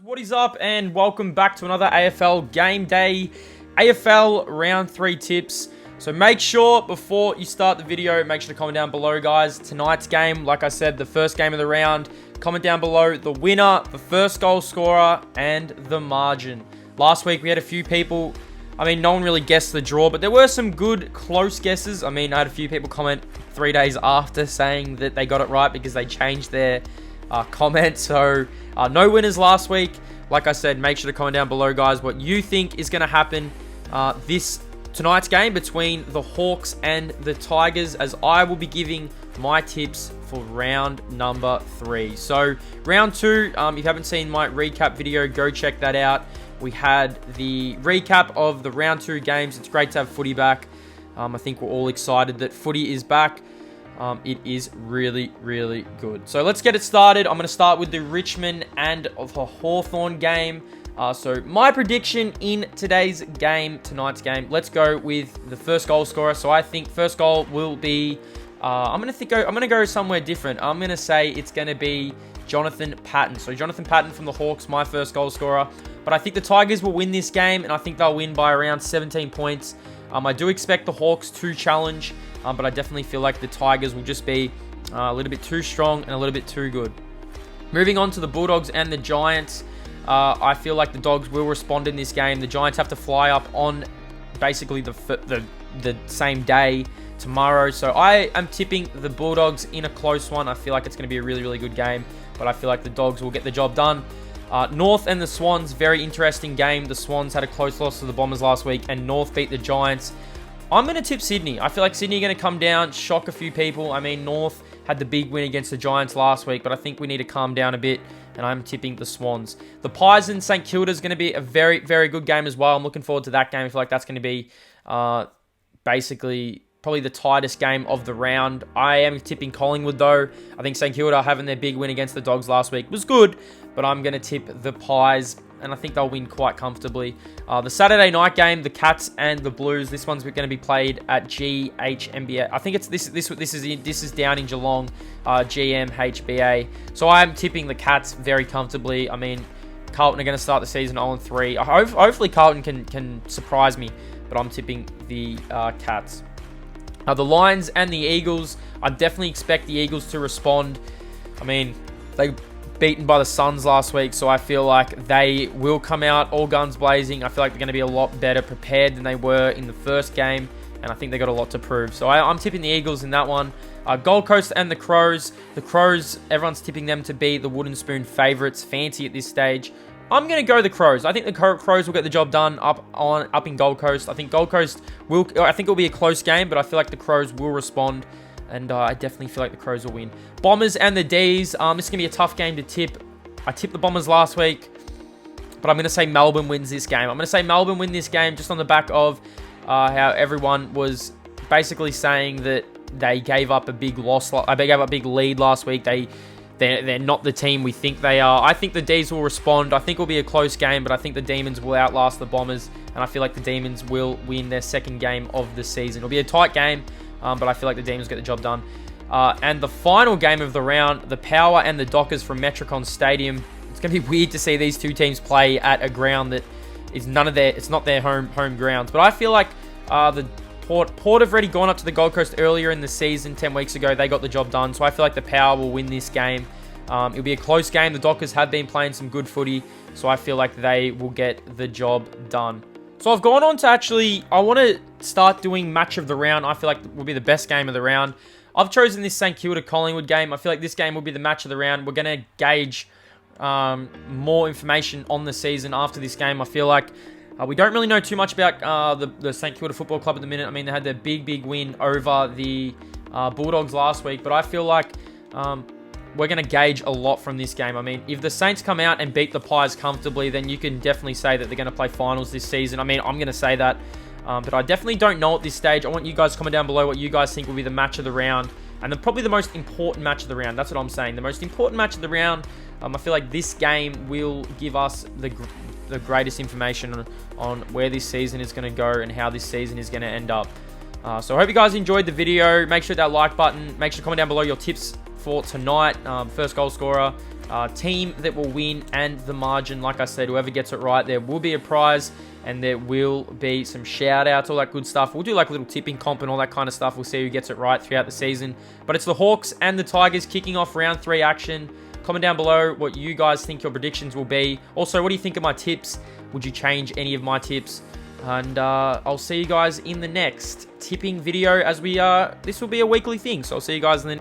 What is up, and welcome back to another AFL game day, AFL round 3 tips. So make sure before you start the video, make sure to comment down below, guys. Tonight's game, like I said, the first game of the round. Comment down below the winner, the first goal scorer, and the margin. Last week we had a few people, no one really guessed the draw, but there were some good close guesses. I had a few people comment 3 days after saying that they got it right because they changed their comment. So no winners last week. Like I said, make sure to comment down below, guys, what you think is going to happen tonight's game between the Hawks and the Tigers, as I will be giving my tips for round number 3. So round 2, if you haven't seen my recap video, go check that out. We had the recap of the round 2 games. It's great to have footy back. I think we're all excited that footy is back. It is really, really good. So let's get it started. I'm going to start with the Richmond and the Hawthorn game. So my prediction in tonight's game, let's go with the first goal scorer. So I think first goal will be, I'm going to go somewhere different. I'm going to say it's going to be Jonathan Patton. So Jonathan Patton from the Hawks, my first goal scorer. But I think the Tigers will win this game, and I think they'll win by around 17 points. I do expect the Hawks to challenge, but I definitely feel like the Tigers will just be a little bit too strong and a little bit too good. Moving on to the Bulldogs and the Giants, I feel like the Dogs will respond in this game. The Giants have to fly up on basically the same day tomorrow. So I am tipping the Bulldogs in a close one. I feel like it's going to be a really, really good game, but I feel like the Dogs will get the job done. North and the Swans, very interesting game. The Swans had a close loss to the Bombers last week, and North beat the Giants. I'm going to tip Sydney. I feel like Sydney are going to come down, shock a few people. North had the big win against the Giants last week, but I think we need to calm down a bit, and I'm tipping the Swans. The Pies and St Kilda is going to be a very, very good game as well. I'm looking forward to that game. I feel like that's going to be basically probably the tightest game of the round. I am tipping Collingwood, though. I think St Kilda having their big win against the Dogs last week was good, but I'm going to tip the Pies, and I think they'll win quite comfortably. The Saturday night game, the Cats and the Blues. This one's going to be played at GHMBA. I think it's this is down in Geelong, GMHBA. So I'm tipping the Cats very comfortably. Carlton are going to start the season 0-3. Hopefully Carlton can surprise me, but I'm tipping the Cats. The Lions and the Eagles, I definitely expect the Eagles to respond. They beaten by the Suns last week, so I feel like they will come out all guns blazing. I feel like they're going to be a lot better prepared than they were in the first game, and I think they got a lot to prove. So I'm tipping the Eagles in that one. Gold Coast and the Crows. The Crows, everyone's tipping them to be the wooden spoon favourites. Fancy at this stage. I'm going to go the Crows. I think the Crows will get the job done up in Gold Coast. I think Gold Coast I think it'll be a close game, but I feel like the Crows will respond, and I definitely feel like the Crows will win. Bombers and the D's. This is going to be a tough game to tip. I tipped the Bombers last week, but I'm going to say Melbourne wins this game. I'm going to say Melbourne win this game just on the back of how everyone was basically saying that they gave up a big loss. They gave up a big lead last week. They're not the team we think they are. I think the D's will respond. I think it'll be a close game, but I think the Demons will outlast the Bombers, and I feel like the Demons will win their second game of the season. It'll be a tight game, but I feel like the Demons get the job done. And the final game of the round, the Power and the Dockers from Metricon Stadium. It's going to be weird to see these two teams play at a ground that is it's not their home grounds. But I feel like the Port have already gone up to the Gold Coast earlier in the season, 10 weeks ago. They got the job done, so I feel like the Power will win this game. It'll be a close game. The Dockers have been playing some good footy, so I feel like they will get the job done. So I've gone on to I want to start doing match of the round. I feel like it will be the best game of the round. I've chosen this St Kilda Collingwood game. I feel like this game will be the match of the round. We're going to gauge more information on the season after this game. I feel like we don't really know too much about the St Kilda Football Club at the minute. They had their big win over the Bulldogs last week, but I feel like we're going to gauge a lot from this game. If the Saints come out and beat the Pies comfortably, then you can definitely say that they're going to play finals this season. I'm going to say that, but I definitely don't know at this stage. I want you guys to comment down below what you guys think will be the match of the round, and probably the most important match of the round. That's what I'm saying. The most important match of the round. I feel like this game will give us the greatest information on where this season is going to go and how this season is going to end up. So I hope you guys enjoyed the video. Make sure that like button. Make sure to comment down below your tips for tonight. First goal scorer. team that will win and the margin. Like I said, whoever gets it right, there will be a prize and there will be some shout outs, all that good stuff. We'll do like a little tipping comp and all that kind of stuff. We'll see who gets it right throughout the season. But it's the Hawks and the Tigers kicking off round 3 action. Comment down below what you guys think your predictions will be. Also, what do you think of my tips? Would you change any of my tips? And I'll see you guys in the next tipping video, as this will be a weekly thing. So I'll see you guys in the